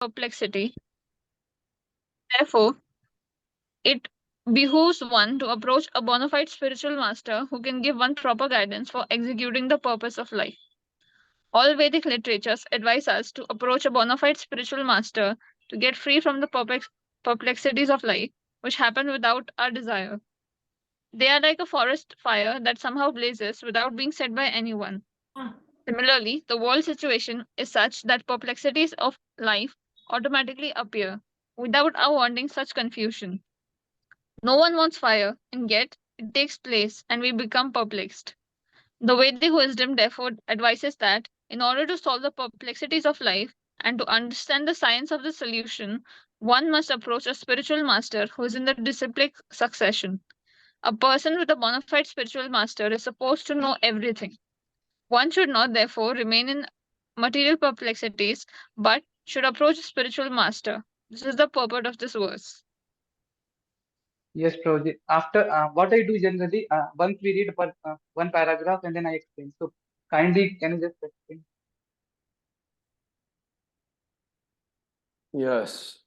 perplexity. Therefore, it behooves one to approach a bona fide spiritual master who can give one proper guidance for executing the purpose of life. All Vedic literatures advise us to approach a bona fide spiritual master to get free from the perplexities of life, which happen without our desire. They are like a forest fire that somehow blazes without being set by anyone. Similarly, the world situation is such that perplexities of life automatically appear without our wanting such confusion. No one wants fire, and yet it takes place and we become perplexed. The Vedic wisdom therefore advises that in order to solve the perplexities of life and to understand the science of the solution, one must approach a spiritual master who is in the disciplic succession. A person with a bona fide spiritual master is supposed to know everything. One should not, therefore, remain in material perplexities, but should approach a spiritual master. This is the purport of this verse. Yes, Prabhuji. After what I do generally, once we read one paragraph and then I explain. So kindly, can you just explain? Yes,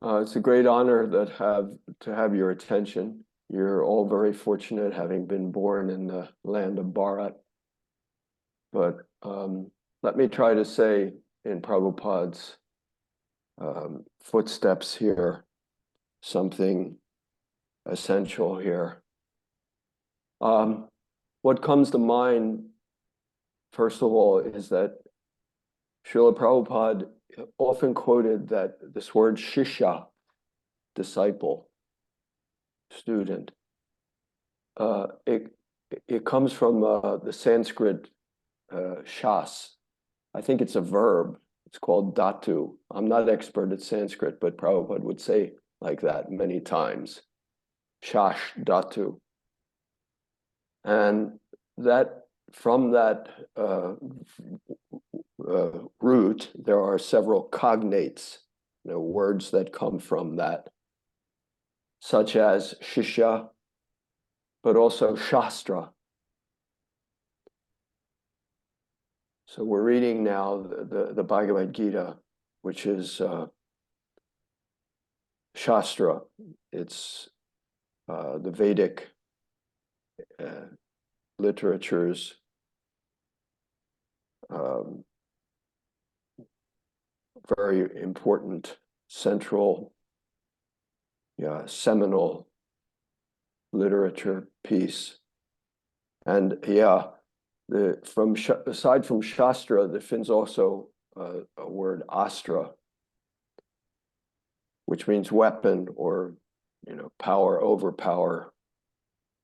it's a great honor to have your attention. You're all very fortunate having been born in the land of Bharat. But let me try to say in Prabhupada's footsteps here something essential here. What comes to mind, first of all, is that Srila Prabhupada often quoted that this word shishya, disciple, student. It comes from the Sanskrit shas. I think it's a verb. It's called dhatu. I'm not expert at Sanskrit, but Prabhupada would say like that many times. Shash dhatu. And that from that root, there are several cognates, words that come from that, such as shishya, but also shastra. So we're reading now the Bhagavad Gita, which is shastra. It's the Vedic literature's very important central, seminal literature piece. And aside from shastra, there finds also a word astra, which means weapon or power, overpower.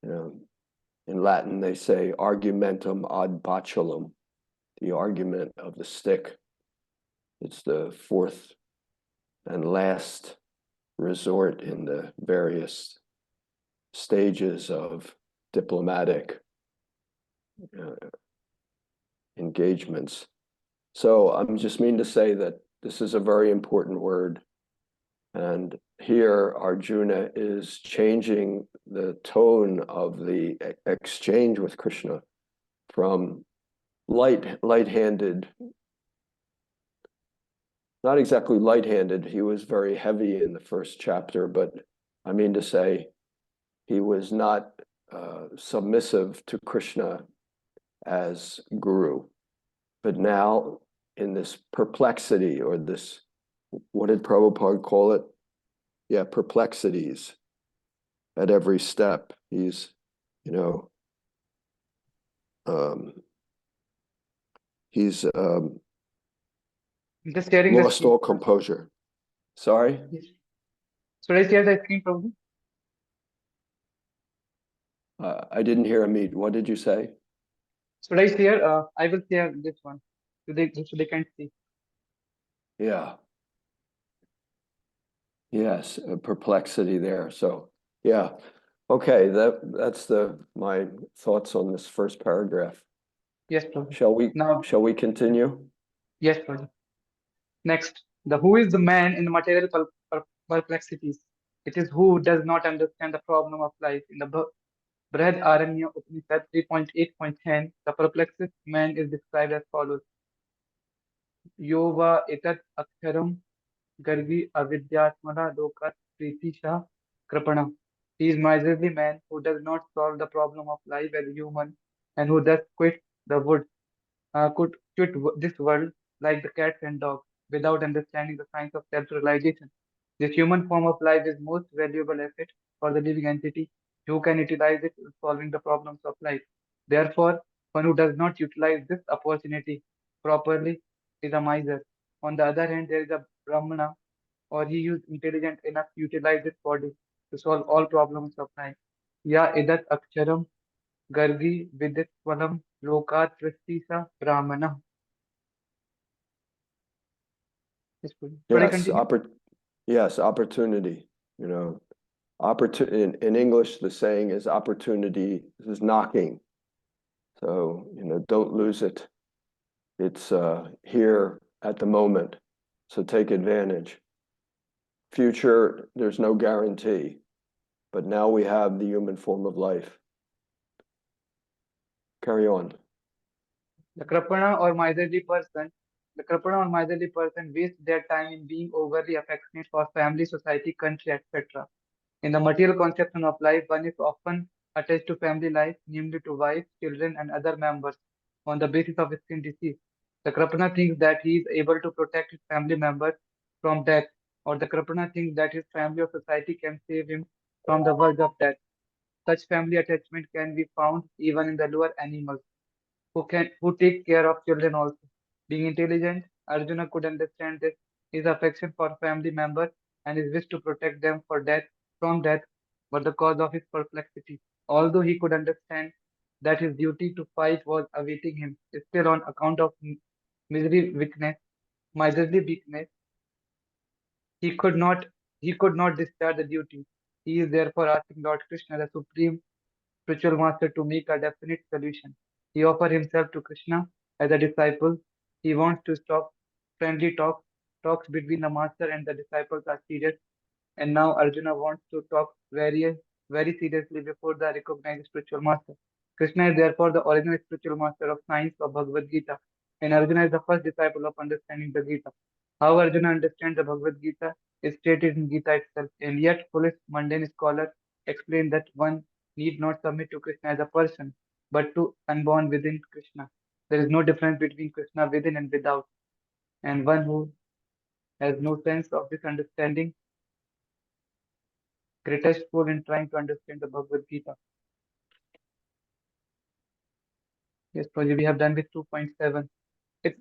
In Latin they say argumentum ad bacillum, the argument of the stick. It's the fourth and last resort in the various stages of diplomatic engagements. So I'm just mean to say that this is a very important word. And here Arjuna is changing the tone of the exchange with Krishna from light-handed, not exactly light-handed, he was very heavy in the first chapter, but I mean to say he was not submissive to Krishna as guru. But now in this perplexity, or this, what did Prabhupada call it? Yeah, perplexities at every step. He's, he's Just sharing the lost screen. all composure. Sorry? Yes. Should I share the screen, Prabhuji? I didn't hear Amit. What did you say? Should I share? I will share this one so they can see. Yeah. Yes, a perplexity there. So, yeah. Okay, that's my thoughts on this first paragraph. Yes, Prabhuji. Shall we continue? Yes, Prabhuji. Next, who is the man in the material perplexities? It is who does not understand the problem of life. In the Brihad Aranya Upanishad 3.8.10, the perplexed man is described as follows. Yova etat aksharam gargi avidyatmana lokat pritisha krapana. He is miserly man who does not solve the problem of life as a human and who thus quits the wood could quit this world like the cats and dogs without understanding the science of self-realization. This human form of life is most valuable asset for the living entity who can utilize it in solving the problems of life. Therefore, one who does not utilize this opportunity properly is a miser. On the other hand, there is a Brahmana, or he is intelligent enough to utilize his body to solve all problems of life. Ya idat aksharam gargi vidit valam lokat prastisa brahmana. Yes, please. Should I Yes, continue? yes, opportunity. You know, in English, the saying is opportunity is knocking. So, don't lose it. It's here at the moment. So take advantage. Future, there's no guarantee, but now we have the human form of life. Carry on. The Krapana or miserly person, the Krapana or miserly person wastes their time in being overly affectionate for family, society, country, etc. In the material conception of life, one is often attached to family life, namely to wife, children, and other members, on the basis of skin disease. The Krapana thinks that he is able to protect his family members from death, or the Krapana thinks that his family or society can save him from the verge of death. Such family attachment can be found even in the lower animals, who take care of children also. Being intelligent, Arjuna could understand this his affection for family members and his wish to protect them from death were the cause of his perplexity. Although he could understand that his duty to fight was awaiting him, still on account of miserly weakness, he could not he could not discharge the duty. He is therefore asking Lord Krishna, the supreme spiritual master, to make a definite solution. He offers himself to Krishna as a disciple. He wants to stop friendly talks between the master and the disciples are serious, and now Arjuna wants to talk very seriously before the recognized spiritual master. Krishna is therefore the original spiritual master of science of Bhagavad Gita, and Arjuna is the first disciple of understanding the Gita. How Arjuna understands the Bhagavad Gita is stated in Gita itself, and yet foolish mundane scholars explain that one need not submit to Krishna as a person, but to unborn within Krishna. There is no difference between Krishna within and without, and one who has no sense of this understanding greatest fool in trying to understand the Bhagavad Gita. Yes, Prabhuji, we have done with 2.7. It's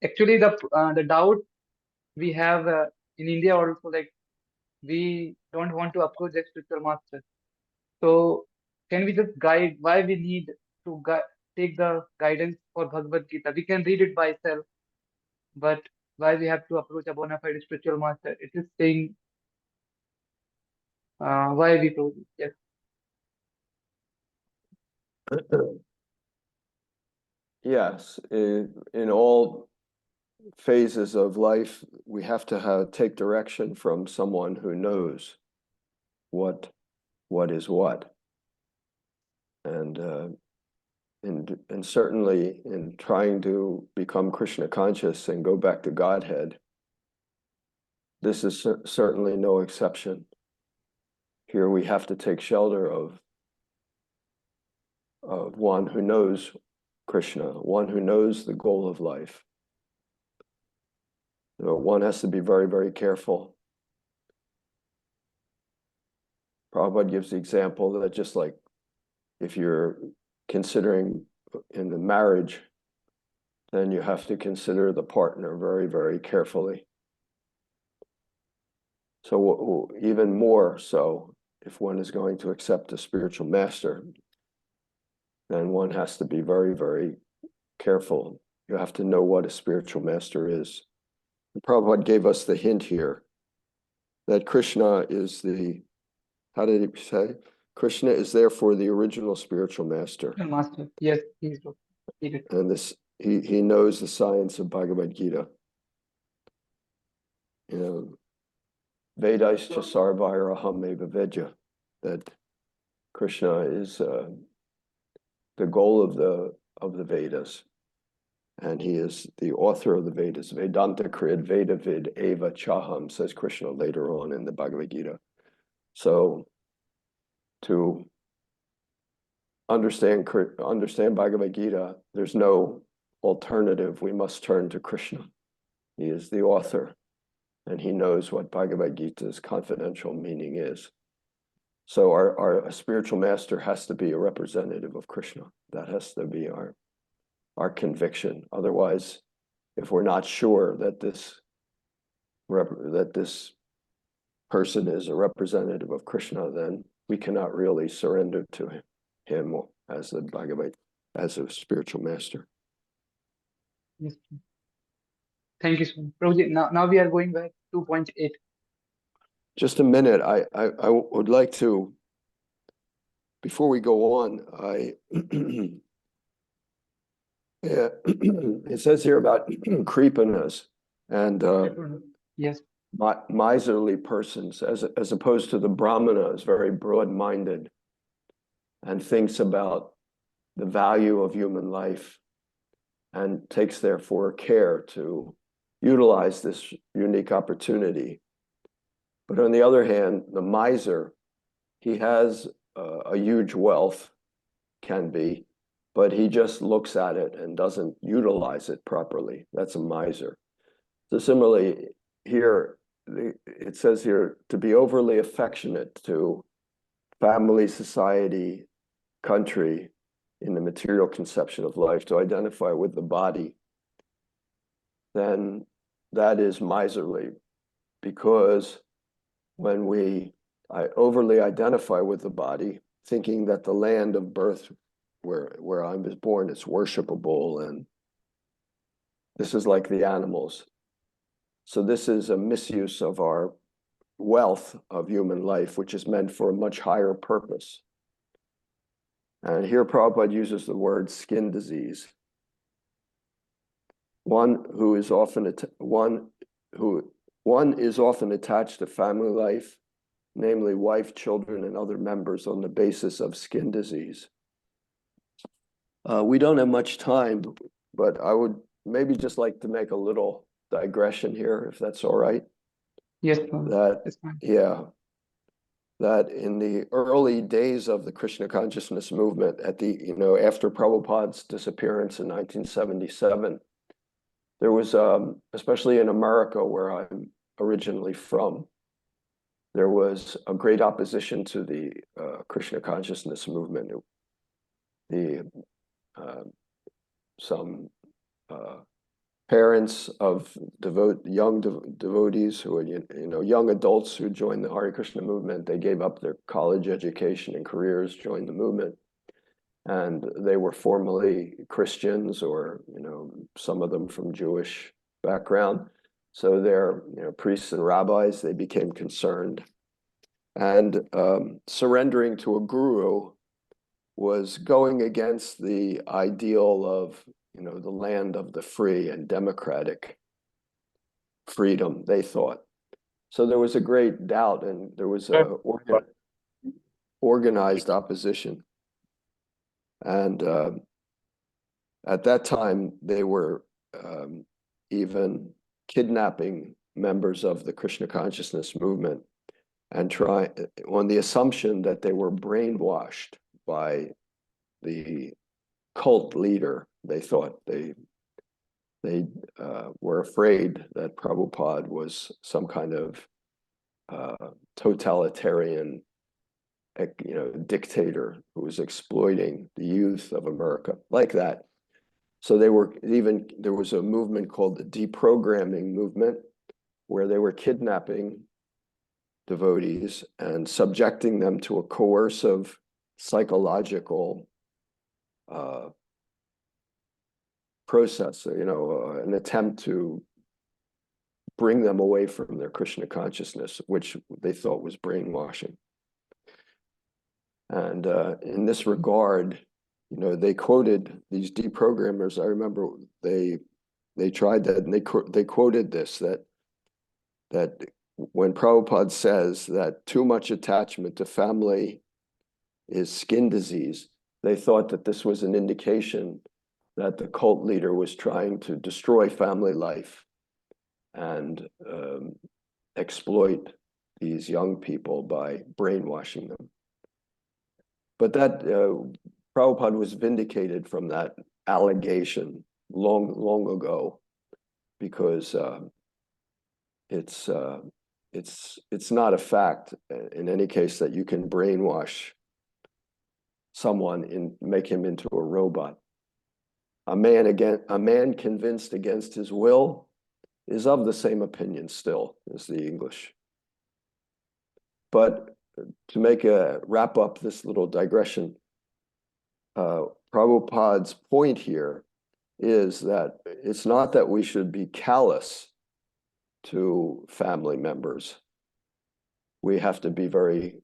actually the doubt we have in India also, like we don't want to approach the spiritual master. So can we just guide why we need to take the guidance for Bhagavad Gita? We can read it by itself, but why we have to approach a bona fide spiritual master? It is saying why we do this. Yes. Yes, in all phases of life, we have to take direction from someone who knows what is what. And certainly in trying to become Krishna conscious and go back to Godhead, this is certainly no exception. Here we have to take shelter of one who knows Krishna, one who knows the goal of life. One has to be very, very careful. Prabhupada gives the example that just like if you're considering in the marriage, then you have to consider the partner very, very carefully. So even more so, if one is going to accept a spiritual master, then one has to be very, very careful. You have to know what a spiritual master is. Prabhupada gave us the hint here that Krishna is how did he say? Krishna is therefore the original spiritual master. Master. Yes, he is. And he knows the science of Bhagavad Gita. Vedaischa sarvairaham eva vedya, that Krishna is the goal of the Vedas. and he is the author of the Vedas. Vedanta Krid Vedavid Eva Chaham, says Krishna later on in the Bhagavad Gita. So to understand Bhagavad Gita, there's no alternative. We must turn to Krishna. He is the author, and he knows what Bhagavad Gita's confidential meaning is. So our spiritual master has to be a representative of Krishna. That has to be our conviction. Otherwise, if we're not sure that this person is a representative of Krishna, then we cannot really surrender to him as the Bhagavad, as a spiritual master. Yes. Thank you so much. Prabhuji, now we are going back to 2.8. Just a minute. I would like to, before we go on, it says here about kripanas and Yes. miserly persons, as opposed to the brahmanas, very broad-minded and thinks about the value of human life and takes therefore care to utilize this unique opportunity. But on the other hand, the miser, he has a huge wealth, can be, but he just looks at it and doesn't utilize it properly. That's a miser. So similarly, here, it says here, to be overly affectionate to family, society, country, in the material conception of life, to identify with the body, then that is miserly, because when I overly identify with the body, thinking that the land of birth where I was born is worshipable, and this is like the animals. So this is a misuse of our wealth of human life, which is meant for a much higher purpose. And here Prabhupada uses the word skin disease. One is often attached to family life, namely wife, children, and other members, on the basis of skin disease. We don't have much time, but I would maybe just like to make a little digression here, if that's all right. Yes, that's fine. Yeah, that in the early days of the Krishna consciousness movement, after Prabhupada's disappearance in 1977, there was, especially in America, where I'm originally from, there was a great opposition to the Krishna consciousness movement. Some parents of young devotees who were, young adults who joined the Hare Krishna movement, they gave up their college education and careers, joined the movement, and they were formerly Christians, or some of them from Jewish background. So they're priests and rabbis. They became concerned, and surrendering to a guru was going against the ideal of the land of the free and democratic freedom, they thought. So there was a great doubt, and there was a organized opposition. And at that time, they were even kidnapping members of the Krishna consciousness movement and on the assumption that they were brainwashed by the cult leader. They thought they were afraid that Prabhupada was some kind of totalitarian, dictator who was exploiting the youth of America, like that. So there was a movement called the deprogramming movement, where they were kidnapping devotees and subjecting them to a coercive psychological process, an attempt to bring them away from their Krishna consciousness, which they thought was brainwashing. And in this regard, they quoted these deprogrammers. I remember they tried that, and they quoted this, that when Prabhupada says that too much attachment to family is skin disease, they thought that this was an indication that the cult leader was trying to destroy family life and exploit these young people by brainwashing them. But that Prabhupada was vindicated from that allegation long ago, because it's not a fact in any case that you can brainwash someone and make him into a robot. A man convinced against his will is of the same opinion still as the English. But to wrap up this little digression, Prabhupada's point here is that it's not that we should be callous to family members. We have to be very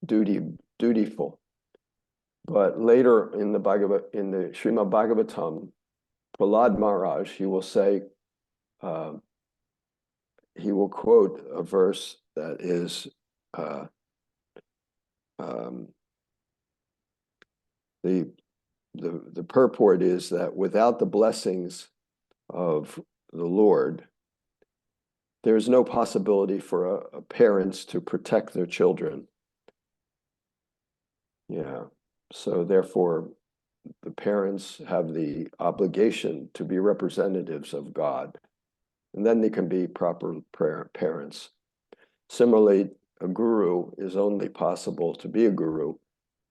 dutiful. But later in the Srimad Bhagavatam, Prahlad Maharaj, he will say, he will quote a verse that is the purport is that without the blessings of the Lord, there's no possibility for parents to protect their children. Yeah. So therefore, the parents have the obligation to be representatives of God, and then they can be proper parents. Similarly, a guru is only possible to be a guru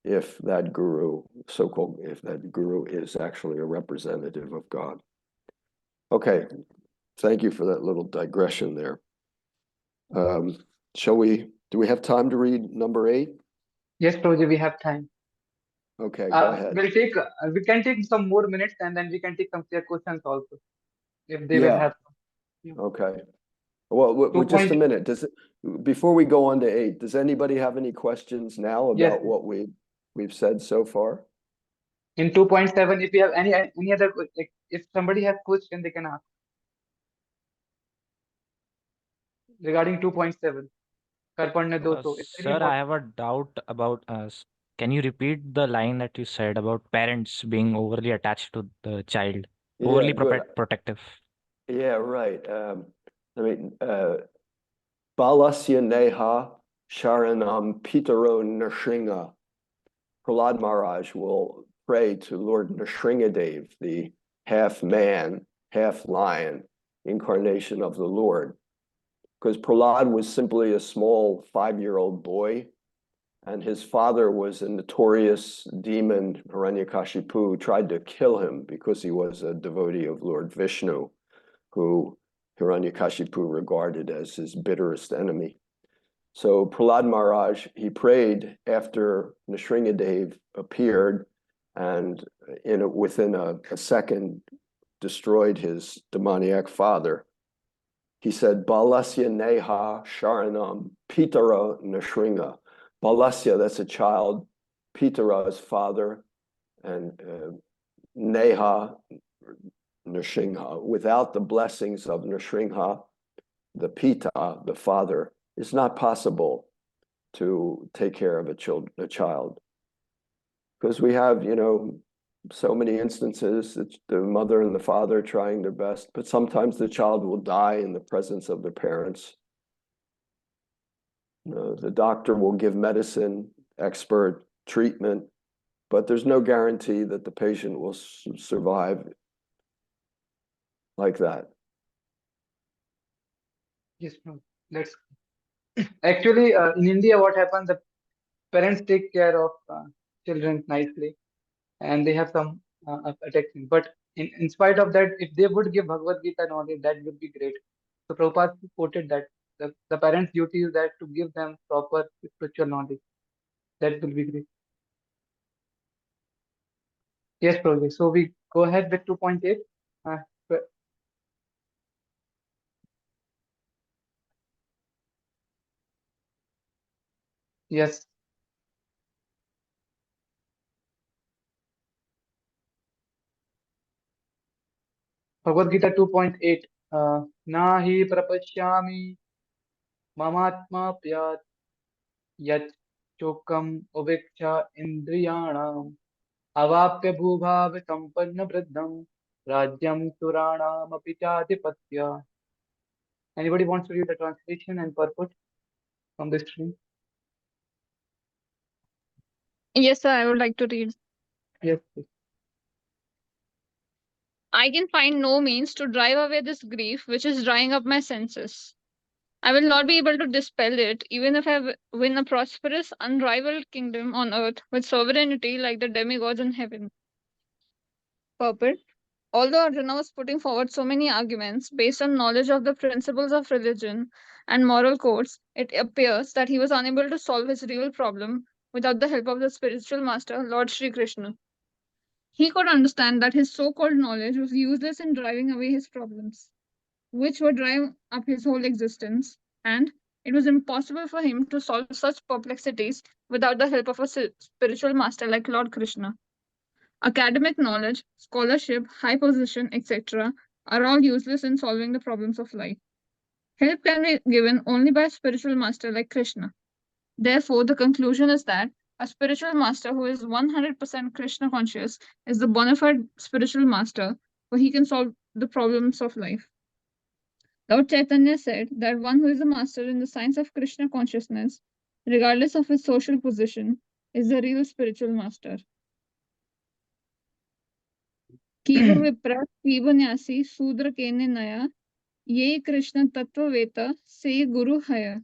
if that guru, if that guru is actually a representative of God. Okay, thank you for that little digression there. Do we have time to read number 8? Yes, Prabhuji, we have time. Okay, go ahead. We can take some more minutes, and then we can take some clear questions also, if they will Yeah. have. Okay. Well, just a minute. Before we go on to 8, does anybody have any questions now about what we've said so far? In 2.7, if you have any other, like, if somebody has question, they can ask regarding 2.7. Sir, I have a doubt about can you repeat the line that you said about parents being overly attached to the child, overly protective? Yeah, right. Balasya Neha Sharanam Pitaro Nrsinga. Prahlad Maharaj will pray to Lord Nrsingadev, the half man, half lion incarnation of the Lord. Because Prahlad was simply a small 5-year-old boy, and his father was a notorious demon, Hiranyakashipu, who tried to kill him because he was a devotee of Lord Vishnu, who Hiranyakashipu regarded as his bitterest enemy. So Prahlad Maharaj, he prayed after Nrsingadev appeared, and within a second destroyed his demoniac father. He said, Balasya Neha Sharanam Pitara Nrsinga. Balasya, that's a child. Pitara is father. And Neha Nrsinga. Without the blessings of Nrsinga, the Pita, the father, it's not possible to take care of a child. Because we have, so many instances that the mother and the father trying their best, but sometimes the child will die in the presence of their parents. The doctor will give medicine, expert treatment, but there's no guarantee that the patient will survive like that. Yes, no. Actually, in India, what happens, the parents take care of children nicely, and they have some attachment. But in spite of that, if they would give Bhagavad Gita knowledge, that would be great. So Prabhupada quoted that the parents' duty is that to give them proper spiritual knowledge. That will be great. Yes, Prabhuji. So we go ahead with 2.8. Yes. Bhagavad Gita 2.8. Nahi prapashyami mamatma pyat yat chokam uveksha indriyanam अवाप्य भूभाव संपन्न वृद्धम राज्यम सुराणामपि चाधिपत्य. Anybody wants to read the translation and purport from this stream? Yes, sir, I would like to read. Yes, please. I can find no means to drive away this grief which is drying up my senses. I will not be able to dispel it, even if I win a prosperous, unrivaled kingdom on earth with sovereignty like the demigods in heaven. Purport. Although Arjuna was putting forward so many arguments based on knowledge of the principles of religion and moral codes, it appears that he was unable to solve his real problem without the help of the spiritual master, Lord Sri Krishna. He could understand that his so called knowledge was useless in driving away his problems, which would drive up his whole existence, and it was impossible for him to solve such perplexities without the help of a spiritual master like Lord Krishna. Academic knowledge, scholarship, high position, etc., are all useless in solving the problems of life. Help can be given only by a spiritual master like Krishna. Therefore, the conclusion is that a spiritual master who is 100% Krishna conscious is the bona fide spiritual master, for he can solve the problems of life. Lord Chaitanya said that one who is a master in the science of Krishna consciousness, regardless of his social position, is the real spiritual master. Kiva Vipra, Kiva Nyasi, Sudra Kene Naya, Ye Krishna Tattva Veta, Say Guru Haya.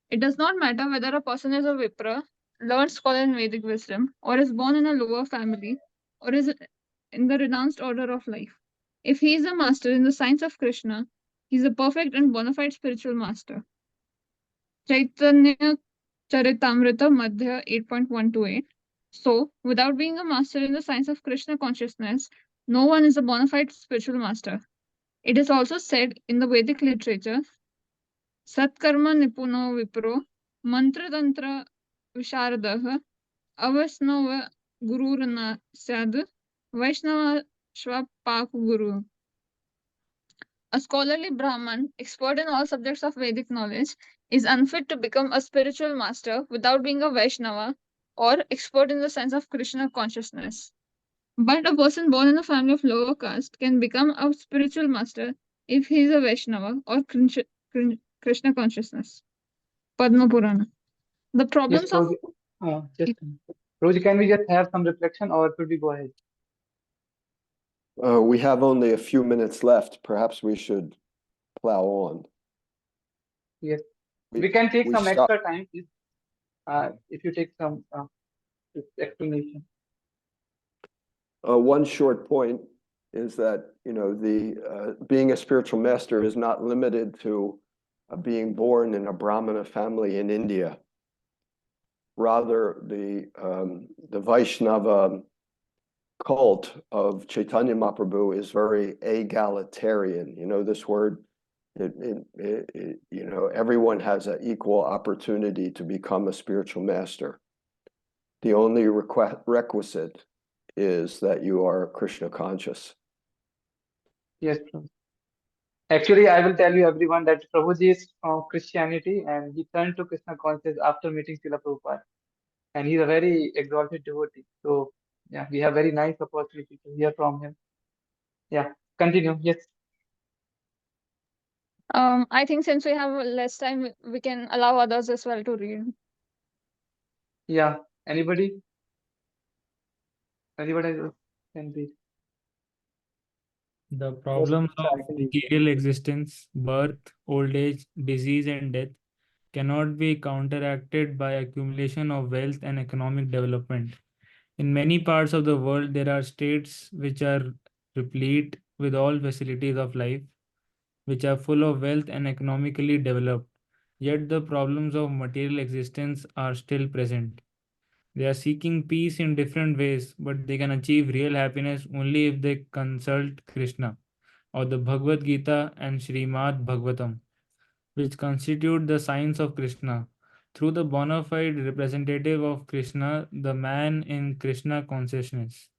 It does not matter whether a person is a Vipra, learned scholar in Vedic wisdom, or is born in a lower family, or is in the renounced order of life. If he is a master in the science of Krishna, he is a perfect and bona fide spiritual master. Chaitanya Charitamrita Madhya 8.128. So, without being a master in the science of Krishna consciousness, no one is a bona fide spiritual master. It is also said in the Vedic literature, Satkarma Nipuno Vipro, Mantra Tantra Visharadaha, Avasnava Gururana Sad, Vaishnava Shvapak Guru. A scholarly Brahman, expert in all subjects of Vedic knowledge, is unfit to become a spiritual master without being a Vaishnava or expert in the sense of Krishna consciousness. But a person born in a family of lower caste can become a spiritual master if he is a Vaishnava or Krishna consciousness. Padma Purana. The Yes, problems of Roji. Just a minute. Roji, can we just have some reflection or should we go ahead? We have only a few minutes left. Perhaps we should plow on. Yes. We can take some stop. extra time, please. If you take some explanation. One short point is that, you know, the being a spiritual master is not limited to being born in a Brahmana family in India. Rather, the Vaishnava cult of Chaitanya Mahaprabhu is very egalitarian. You know this word? You know, everyone has an equal opportunity to become a spiritual master. The only requisite is that you are Krishna conscious. Yes, Prabhu. Actually, I will tell you everyone that Prabhuji is from Christianity and he turned to Krishna conscious after meeting Srila Prabhupada. And he's a very exalted devotee. So, yeah, we have very nice opportunity to hear from him. Yeah, continue. Yes. I think since we have less time, we can allow others as well to read. Yeah. Anybody? Anybody else can read? The problems of material existence, birth, old age, disease, and death cannot be counteracted by accumulation of wealth and economic development. In many parts of the world, there are states which are replete with all facilities of life, which are full of wealth and economically developed. Yet the problems of material existence are still present. They are seeking peace in different ways, but they can achieve real happiness only if they consult Krishna or the Bhagavad Gita and Srimad Bhagavatam, which constitute the science of Krishna. Through the bona fide representative of Krishna, the man in Krishna consciousness.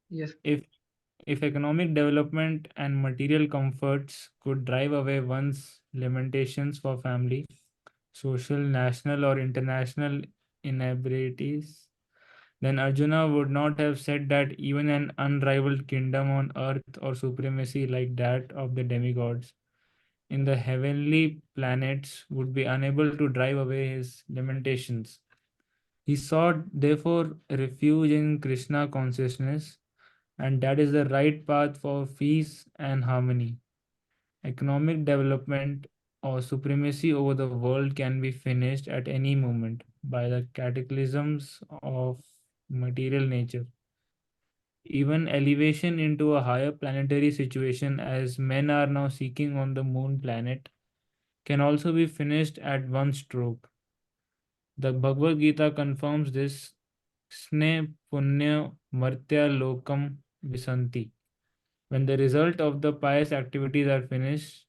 Yes. If economic development and material comforts could drive away one's limitations for family, social, national, or international inebrities, then Arjuna would not have said that even an unrivaled kingdom on earth or supremacy like that of the demigods in the heavenly planets would be unable to drive away his limitations. He sought, therefore, refuge in Krishna consciousness, and that is the right path for peace and harmony. Economic development or supremacy over the world can be finished at any moment by the cataclysms of material nature. Even elevation into a higher planetary situation, as men are now seeking on the moon planet, can also be finished at one stroke. The Bhagavad Gita confirms this. Sne punya martya lokam visanti. When the result of the pious activities are finished,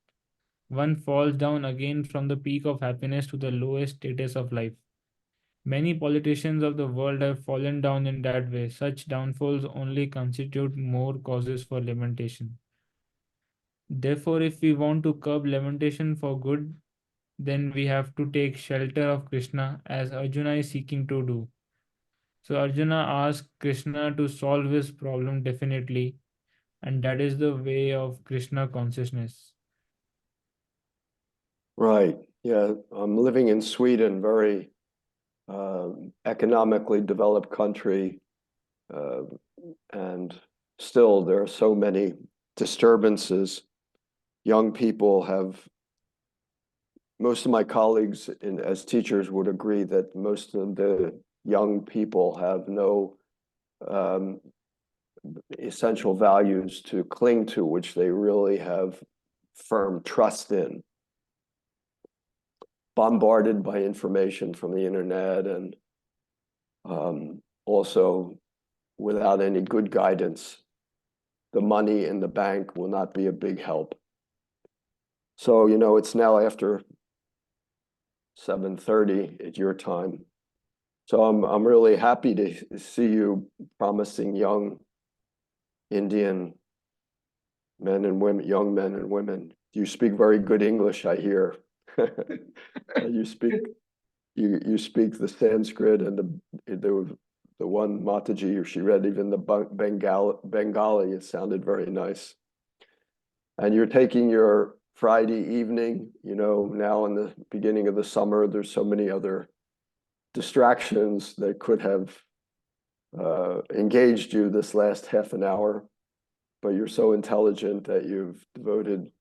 one falls down again from the peak of happiness to the lowest status of life. Many politicians of the world have fallen down in that way. Such downfalls only constitute more causes for lamentation. Therefore, if we want to curb lamentation for good, then we have to take shelter of Krishna as Arjuna is seeking to do. So Arjuna asked Krishna to solve his problem definitely, and that is the way of Krishna consciousness. Right. Yeah, I'm living in Sweden, very economically developed country, and still there are so many disturbances. Young people have, most of my colleagues as teachers would agree that most of the young people have no essential values to cling to, which they really have firm trust in. Bombarded by information from the internet, and also without any good guidance, the money in the bank will not be a big help. So, you know, it's now after 7:30 at your time. So I'm really happy to see you promising young Indian men and women, young men and women. You speak very good English, I hear. You speak the Sanskrit, and the one Mataji, she read even the Bengali. It sounded very nice. And you're taking your Friday evening, you know, now in the beginning of the summer, there's so many other distractions that could have engaged you this last half an hour, but you're so intelligent that you've devoted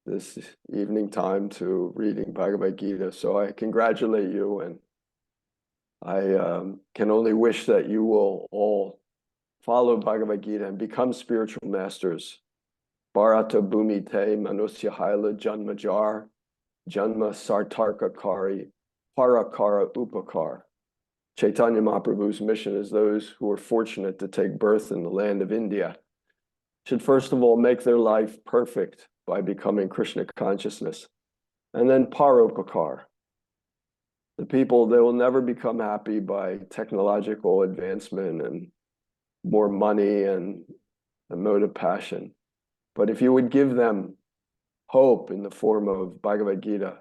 this evening time to reading Bhagavad Gita. So I congratulate you, and I can only wish that you will all follow Bhagavad Gita and become spiritual masters. Bharata Bhumite Manusya Haila Janmajar Janma Sartarka Kari Parakara Upakar. Chaitanya Mahaprabhu's mission is those who are fortunate to take birth in the land of India should first of all make their life perfect by becoming Krishna consciousness. And then Paropakar. The people, they will never become happy by technological advancement and more money and the mode of passion. But if you would give them hope in the form of Bhagavad Gita,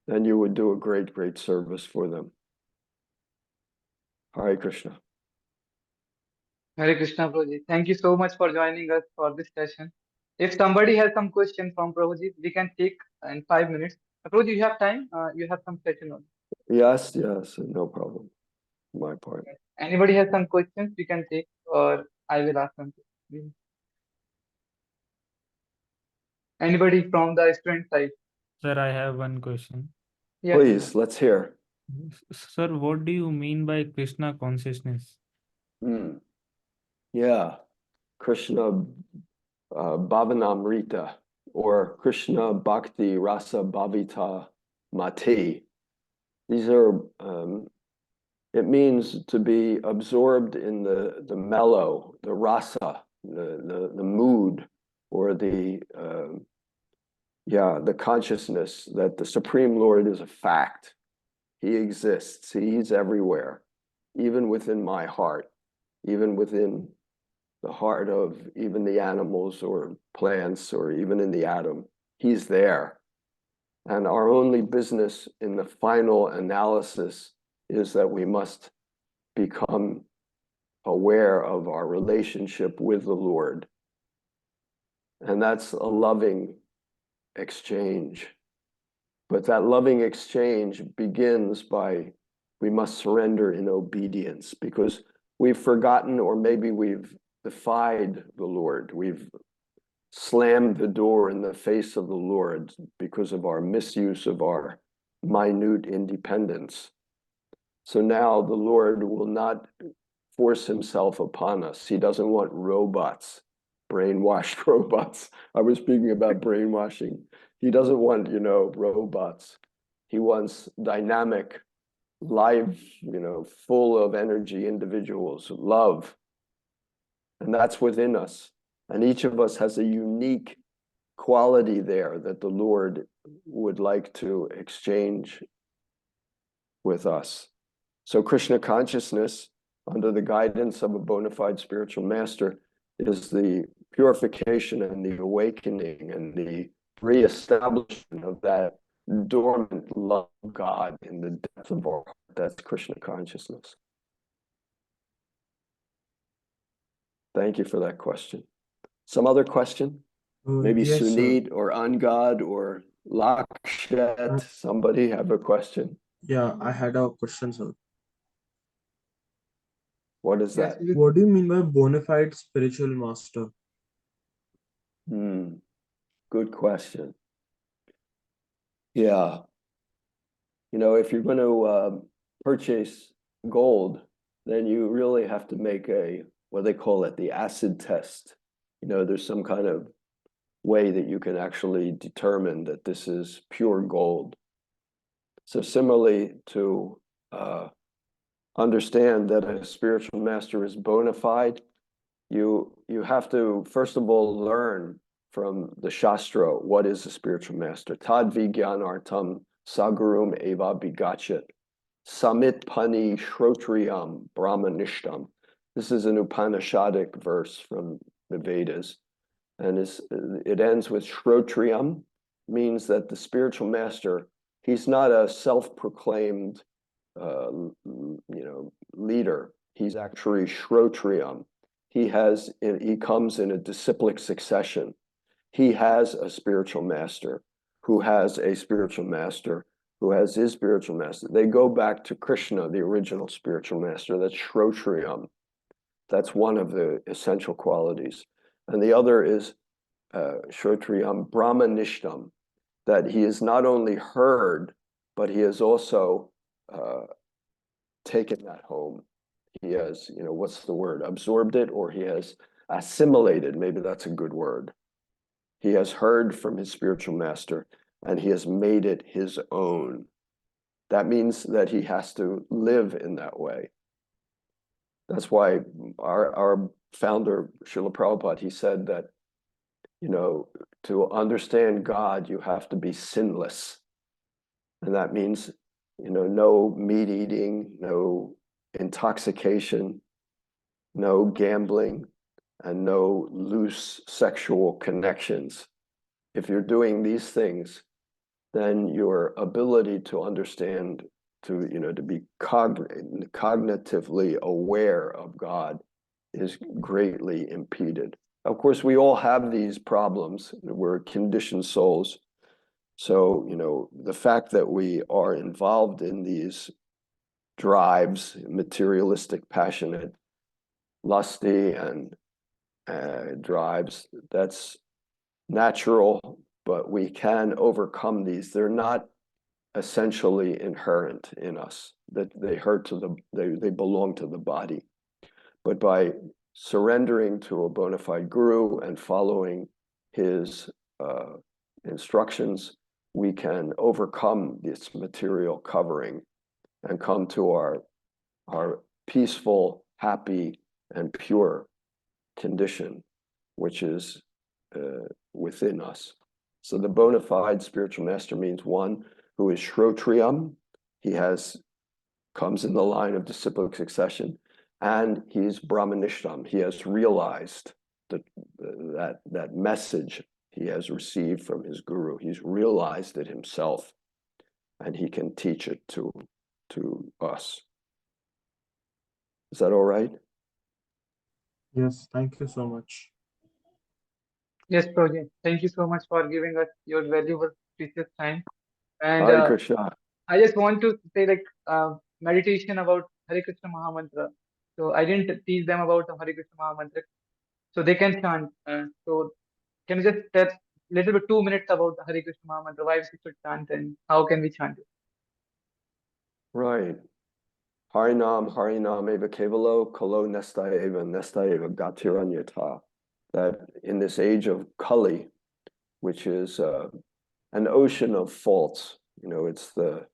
then you would do a great, great service for them. Hare Krishna. Hare Krishna, Prabhuji. Thank you so much for joining us for this session. If somebody has some question from Prabhuji, we can take in 5 minutes. Prabhuji, you have time? You have some session on. Yes, no problem. My part. Anybody has some questions, we can take, or I will ask them. Anybody from the student side? Sir, I have one question. Yes. Please, let's hear. Sir, what do you mean by Krishna consciousness? Yeah, Krishna Bhavanamrita, or Krishna Bhakti Rasa Bhavita Mati. These are, it means to be absorbed in the mellow, the rasa, the mood, or the consciousness that the Supreme Lord is a fact. He exists. He's everywhere, even within my heart, even within the heart of even the animals or plants or even in the atom. He's there. And our only business in the final analysis is that we must become aware of our relationship with the Lord. And that's a loving exchange. But that loving exchange begins by, we must surrender in obedience, because we've forgotten, or maybe we've defied the Lord. We've slammed the door in the face of the Lord because of our misuse of our minute independence. So now the Lord will not force himself upon us. He doesn't want robots, brainwashed robots. I was speaking about brainwashing. He doesn't want, robots. He wants dynamic, live, full of energy individuals, love. And that's within us. And each of us has a unique quality there that the Lord would like to exchange with us. So Krishna consciousness, under the guidance of a bona fide spiritual master, is the purification and the awakening and the reestablishment of that dormant love of God in the depth of our heart. That's Krishna consciousness. Thank you for that question. Some other question? Maybe Yes, Sunit or Angad or Lakshat. Somebody have a question? Yeah, I had a question, sir. What is Yes, that? What do you mean by bona fide spiritual master? Good question. Yeah. If you're going to purchase gold, then you really have to make what they call it, the acid test. There's some kind of way that you can actually determine that this is pure gold. So similarly, to understand that a spiritual master is bona fide, you have to, first of all, learn from the Shastra what is a spiritual master. Tad vigyanartam sagarum eva bigachet samit pani shrotriyam brahmanishtam. This is an Upanishadic verse from the Vedas. And it ends with shrotriyam, means that the spiritual master, he's not a self-proclaimed leader. He's actually shrotriyam. He comes in a disciplic succession. He has a spiritual master who has a spiritual master who has his spiritual master. They go back to Krishna, the original spiritual master. That's shrotriyam. That's one of the essential qualities. And the other is shrotriyam brahmanishtam, that he is not only heard, but he has also taken that home. He has, what's the word? Absorbed it, or he has assimilated. Maybe that's a good word. He has heard from his spiritual master and he has made it his own. That means that he has to live in that way. That's why our founder, Srila Prabhupada, he said that, to understand God, you have to be sinless. And that means, no meat eating, no intoxication, no gambling, and no loose sexual connections. If you're doing these things, then your ability to understand, to be cognitively aware of God is greatly impeded. Of course, we all have these problems. We're conditioned souls. So, the fact that we are involved in these drives, materialistic, passionate, lusty, and drives, that's natural, but we can overcome these. They're not essentially inherent in us, that they belong to the body. But by surrendering to a bona fide guru and following his instructions, we can overcome this material covering and come to our peaceful, happy, and pure condition, which is within us. So the bona fide spiritual master means one who is shrotriyam. He comes in the line of disciplic succession, and he's brahmanishtam. He has realized that message he has received from his guru. He's realized it himself, and he can teach it to us. Is that all right? Yes, thank you so much. Yes, Prabhuji. Thank you so much for giving us your valuable, precious time. And Hare Krishna. I just want to say meditation about Hare Krishna Mahamantra. So I didn't teach them about the Hare Krishna Mahamantra. So they can chant. So can you just tell little bit 2 minutes about the Hare Krishna Mahamantra, why we should chant and how can we chant it? Right. Harinam eva kevalo kalo nesta eva gatiranyata. That in this age of Kali, which is an ocean of faults, it's the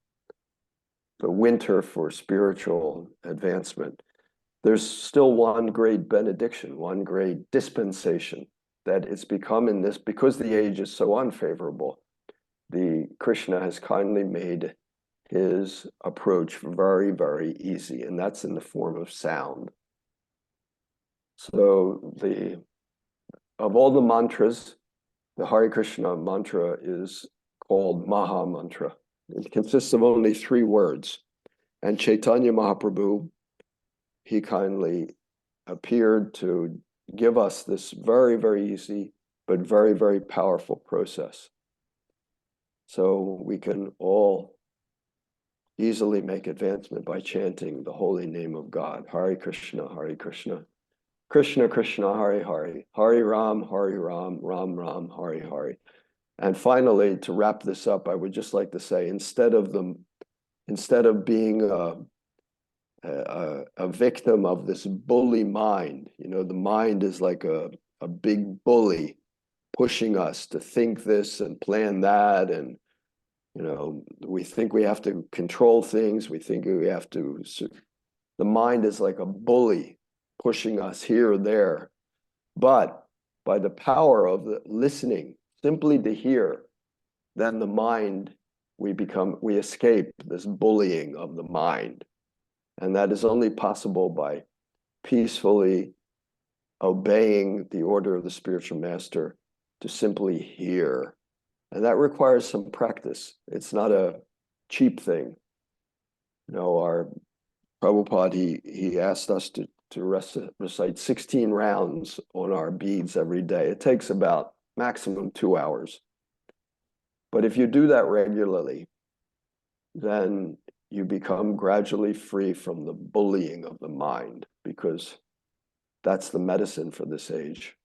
winter for spiritual advancement. There's still one great benediction, one great dispensation that it's become in this, because the age is so unfavorable, the Krishna has kindly made his approach very, very easy, and that's in the form of sound. So of all the mantras, the Hare Krishna mantra is called Maha Mantra. It consists of only 3 words. And Chaitanya Mahaprabhu, he kindly appeared to give us this very, very easy, but very, very powerful process. So we can all easily make advancement by chanting the holy name of God. Hare Krishna, Krishna Krishna, Hare Hare, Hare Ram, Ram Ram, Hare Hare. And finally, to wrap this up, I would just like to say, instead of being a victim of this bully mind, the mind is like a big bully pushing us to think this and plan that, and we think we have to control things. We think we have to. The mind is like a bully pushing us here or there. But by the power of the listening, simply to hear, then the mind, we escape this bullying of the mind. And that is only possible by peacefully obeying the order of the spiritual master to simply hear. And that requires some practice. It's not a cheap thing. Our Prabhupada, he asked us to recite 16 rounds on our beads every day. It takes about maximum 2 hours. But if you do that regularly, then you become gradually free from the bullying of the mind, because that's the medicine for this age.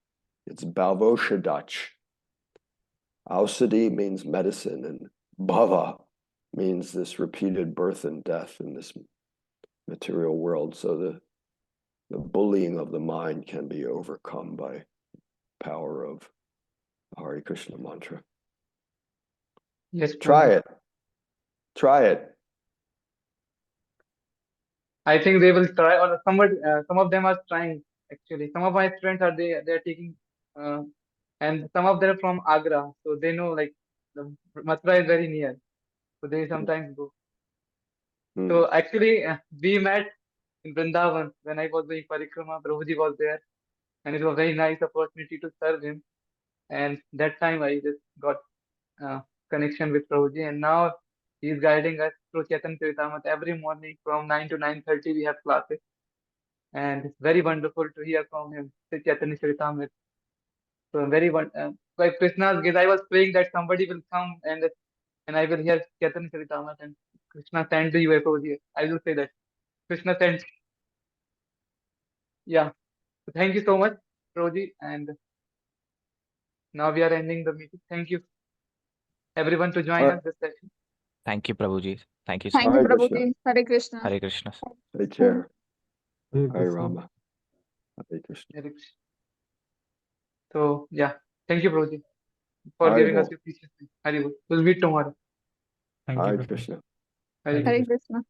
It's Bhavoshadach. Ausadi means medicine, and bhava means this repeated birth and death in this material world. So the bullying of the mind can be overcome by power of Hare Krishna mantra. Yes, Try Prabhuji. it. Try it. I think they will try, or some of them are trying actually. Some of my friends they're taking, and some of them are from Agra, so they know like the Mathura is very near, so they sometimes go. So actually, we met in Vrindavan when I was doing parikrama. Prabhuji was there, and it was a very nice opportunity to serve him. And that time I just got connection with Prabhuji, and now he's guiding us through Chaitanya Charitamrita every morning from 9 to 9:30. We have classes, and it's very wonderful to hear from him. Chaitanya Charitamrita. So by Krishna's grace, I was praying that somebody will come and I will hear Chaitanya Charitamrita, and Krishna sent to you, Prabhuji. I will say that Krishna sent. Yeah. So thank you so much, Prabhuji, and now we are ending the meeting. Thank you everyone to join us this session. Thank you, Prabhuji. Thank you, Thank sir. you, Hare Krishna. Prabhuji. Hare Krishna. Hare Krishna. Take care. Hare Hare Krishna. Rama. Hare Krishna. Hare Krishna. So yeah, thank you, Prabhuji, for Hare giving us Bol. your precious time. Hari Bol. We'll meet tomorrow. Thank you, Hare Prabhupada. Krishna. Hare Hare Krishna.